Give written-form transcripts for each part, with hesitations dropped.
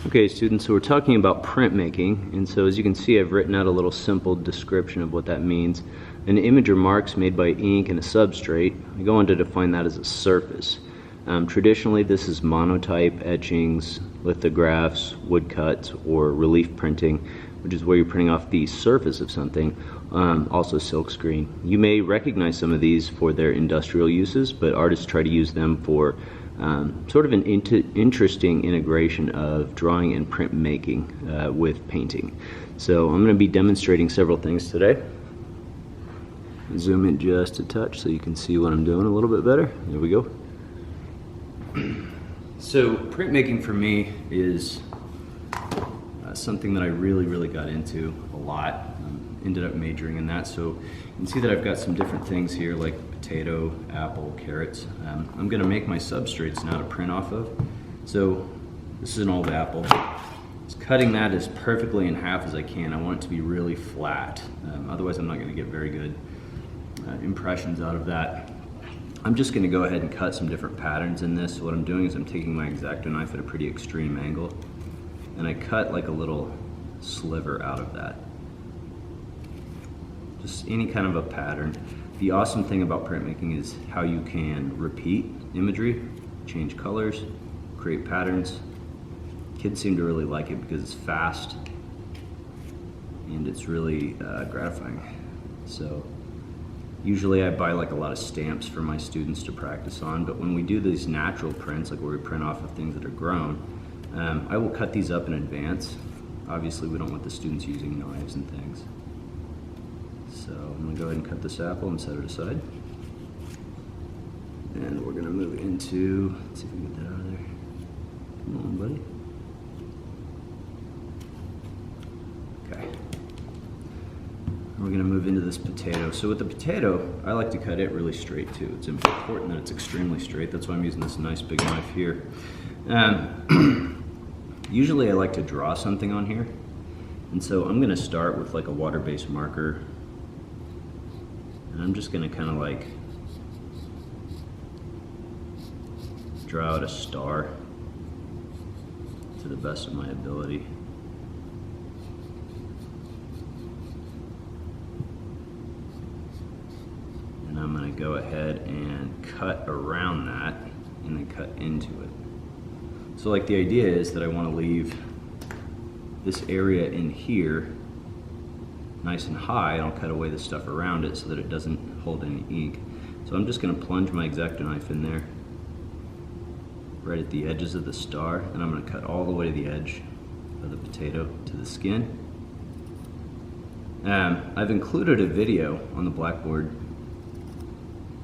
Okay students, so we're talking about printmaking, and so as you can see I've written out a little simple description of what that means. An image or marks made by ink and a substrate. I go on to define that as a surface. Traditionally this is monotype, etchings, lithographs, woodcuts, or relief printing, which is where you're printing off the surface of something, also silkscreen. You may recognize some of these for their industrial uses, but artists try to use them for sort of an interesting integration of drawing and printmaking with painting. So I'm going to be demonstrating several things today. Zoom in just a touch so you can see what I'm doing a little bit better. There we go. So printmaking for me is something that I really got into a lot. Ended up majoring in that, so you can see that I've got some different things here like potato, apple, carrots. I'm going to make my substrates now to print off of. So this is an old apple. Just cutting that as perfectly in half as I can. I want it to be really flat. Otherwise I'm not going to get very good impressions out of that. I'm just going to go ahead and cut some different patterns in this. So what I'm doing is I'm taking my X-Acto knife at a pretty extreme angle, and I cut like a little sliver out of that. Just any kind of a pattern. The awesome thing about printmaking is how you can repeat imagery, change colors, create patterns. Kids seem to really like it because it's fast and it's really gratifying. So usually I buy like a lot of stamps for my students to practice on, but when we do these natural prints, like where we print off of things that are grown, I will cut these up in advance. Obviously we don't want the students using knives and things. So I'm going to go ahead and cut this apple and set it aside. And we're going to move into, let's see if we can get that out of there. Come on, buddy. Okay. We're going to move into this potato. So with the potato, I like to cut it really straight too. It's important that it's extremely straight. That's why I'm using this nice big knife here. Usually I like to draw something on here. And so I'm going to start with like a water-based marker. And I'm just going to kind of like draw out a star to the best of my ability. And I'm going to go ahead and cut around that and then cut into it. So like the idea is that I want to leave this area in here nice and high, and I'll cut away the stuff around it so that it doesn't hold any ink. So I'm just going to plunge my X-Acto knife in there, right at the edges of the star, and I'm going to cut all the way to the edge of the potato to the skin. I've included a video on the Blackboard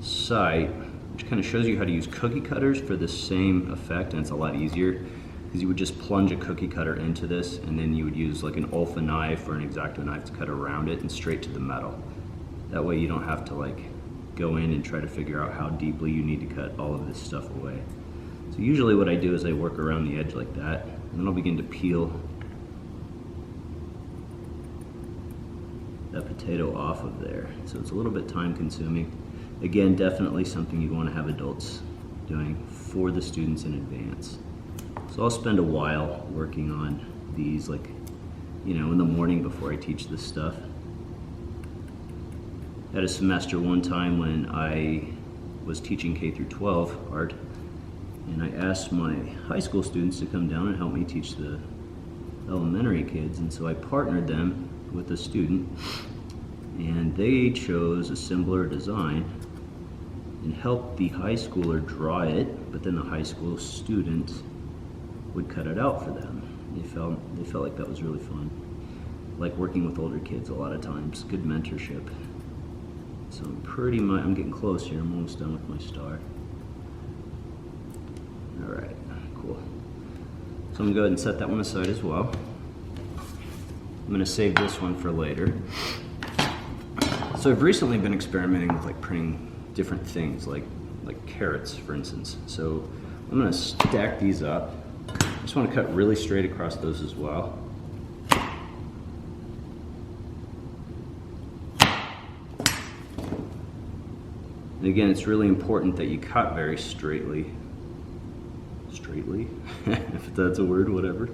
site which kind of shows you how to use cookie cutters for the same effect, and it's a lot easier. Because you would just plunge a cookie cutter into this, and then you would use like an Olfa knife or an X-Acto knife to cut around it and straight to the metal. That way you don't have to like go in and try to figure out how deeply you need to cut all of this stuff away. So usually what I do is I work around the edge like that, and then I'll begin to peel that potato off of there. So it's a little bit time consuming. Again, definitely something you want to have adults doing for the students in advance. So I'll spend a while working on these, like, you know, in the morning before I teach this stuff. I had a semester one time when I was teaching K through 12 art, and I asked my high school students to come down and help me teach the elementary kids, and so I partnered them with a student, and they chose a similar design and helped the high schooler draw it, but then the high school student would cut it out for them. They felt like that was really fun. Like working with older kids a lot of times, good mentorship. So I'm getting close here. I'm almost done with my star. All right, cool. So I'm gonna go ahead and set that one aside as well. I'm gonna save this one for later. So I've recently been experimenting with like printing different things, like carrots, for instance. So I'm gonna stack these up. I just want to cut really straight across those as well. And again, it's really important that you cut very straightly, if that's a word, whatever.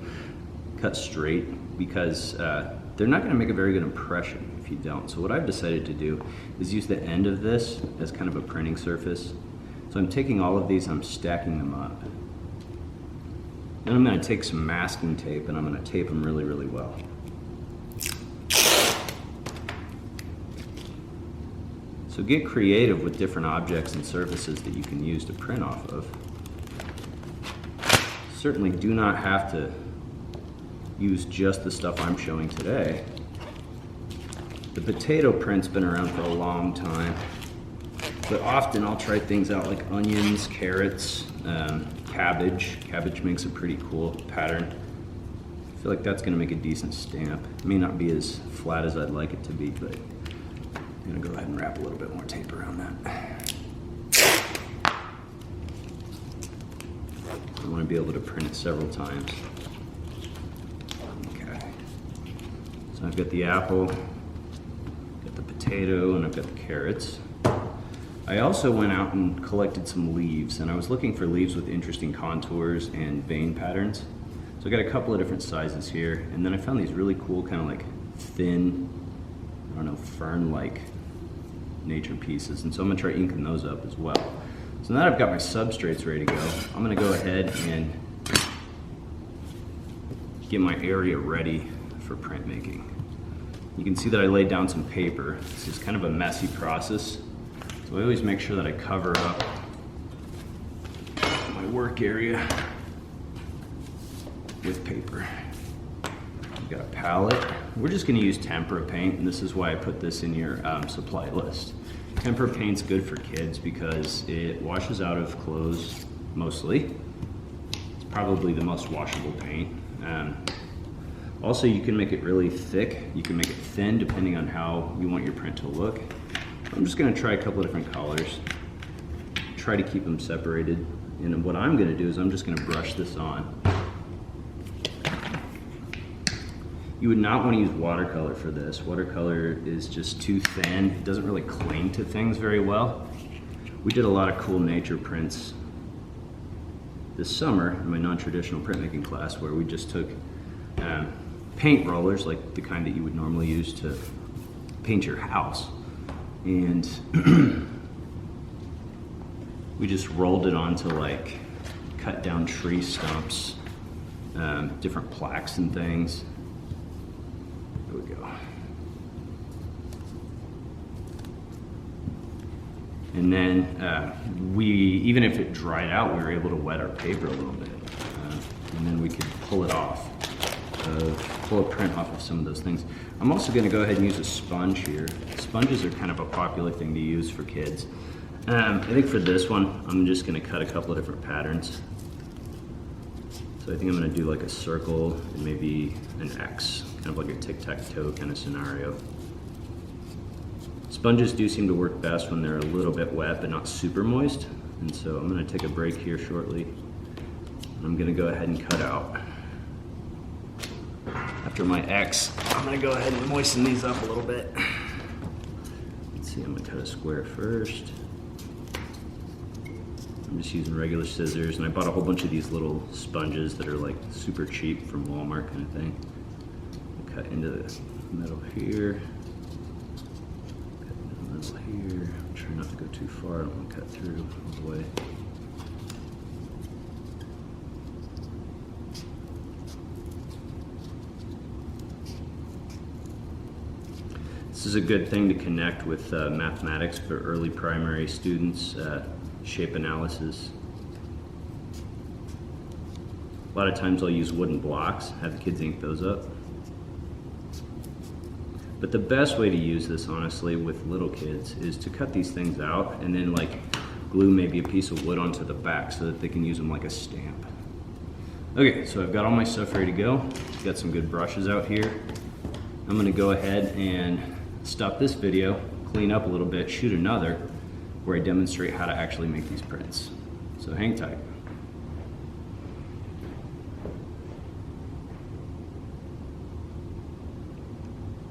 cut straight because they're not going to make a very good impression if you don't. So what I've decided to do is use the end of this as kind of a printing surface. So I'm taking all of these, I'm stacking them up. Then I'm going to take some masking tape and I'm going to tape them really, really well. So get creative with different objects and surfaces that you can use to print off of. Certainly do not have to use just the stuff I'm showing today. The potato print's been around for a long time, but often I'll try things out like onions, carrots, cabbage. Cabbage makes a pretty cool pattern. I feel like that's gonna make a decent stamp. It may not be as flat as I'd like it to be, but I'm gonna go ahead and wrap a little bit more tape around that. I wanna be able to print it several times. Okay. So I've got the apple, got the potato, and I've got the carrots. I also went out and collected some leaves, and I was looking for leaves with interesting contours and vein patterns. So I got a couple of different sizes here, and then I found these really cool kind of like thin, I don't know, fern-like nature pieces, and so I'm gonna try inking those up as well. So now that I've got my substrates ready to go, I'm gonna go ahead and get my area ready for printmaking. You can see that I laid down some paper. This is kind of a messy process, so I always make sure that I cover up my work area with paper. We've got a palette. We're just going to use tempera paint, and this is why I put this in your supply list. Tempera paint's good for kids because it washes out of clothes mostly. It's probably the most washable paint. Also, you can make it really thick. You can make it thin depending on how you want your print to look. I'm just going to try a couple of different colors. Try to keep them separated. And what I'm going to do is I'm just going to brush this on. You would not want to use watercolor for this. Watercolor is just too thin. It doesn't really cling to things very well. We did a lot of cool nature prints this summer in my non-traditional printmaking class where we just took paint rollers, like the kind that you would normally use to paint your house, and we just rolled it onto like cut down tree stumps, different plaques and things. There we go. And then even if it dried out, we were able to wet our paper a little bit. And then we could pull it off, pull a print off of some of those things. I'm also gonna go ahead and use a sponge here. Sponges are kind of a popular thing to use for kids. I think for this one, I'm just gonna cut a couple of different patterns. So I think I'm gonna do like a circle and maybe an X, kind of like a tic-tac-toe kind of scenario. Sponges do seem to work best when they're a little bit wet but not super moist. And so I'm gonna take a break here shortly. I'm gonna go ahead and cut out. After my X, I'm gonna go ahead and moisten these up a little bit. Let's see, I'm gonna cut a square first. I'm just using regular scissors, and I bought a whole bunch of these little sponges that are like super cheap from Walmart kind of thing. I'll cut into the middle here. Cut into the middle here. Try not to go too far, I don't want to cut through all the way. This is a good thing to connect with mathematics for early primary students, shape analysis. A lot of times I'll use wooden blocks, have the kids ink those up. But the best way to use this, honestly, with little kids is to cut these things out and then like glue maybe a piece of wood onto the back so that they can use them like a stamp. Okay, so I've got all my stuff ready to go. Got some good brushes out here. I'm gonna go ahead and stop this video, clean up a little bit, shoot another, where I demonstrate how to actually make these prints. So hang tight.